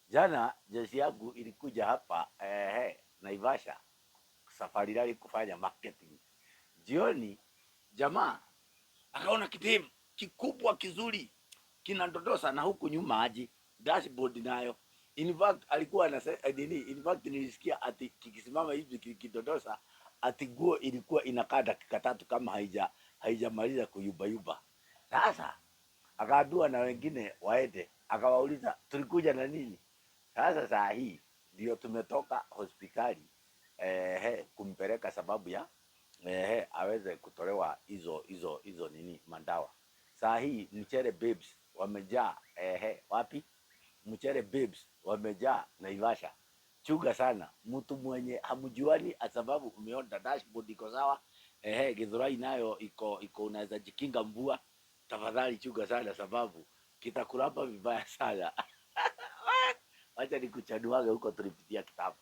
Jana jeshi yangu ilikuja hapa Naivasha, safari lali kufanya marketing. Jioni jamaa akaona kitemu kikubwa kizuri kinandodosa, na huku nyuma aji dashboard nayo. In fact alikuwa anasema nini, in fact nilisikia ati kikisimama hivi kikidodosa, ati guo ilikuwa inakaa dakika 3 kama haijamaliza kuyubayuba. Sasa akaambiwa na wengine waende, akawauliza tulikuja na nini. Sasa saa hii ndio tumetoka hospitali kumpeleka sababu ya aweze kutolewa hizo nini mandawa. Saa hii mchere babes wamejaa wapi? Mchere babes wamejaa Naivasha. Chunga sana mtu mwenye hamjuani, sababu umeona dashboard iko sawa, Githurai nayo iko unaweza jikinga mvua. Tafadhali chunga sana, sababu kitakulapa vibaya sana. Wacha nikuchanuage huko tulipitia kitabu.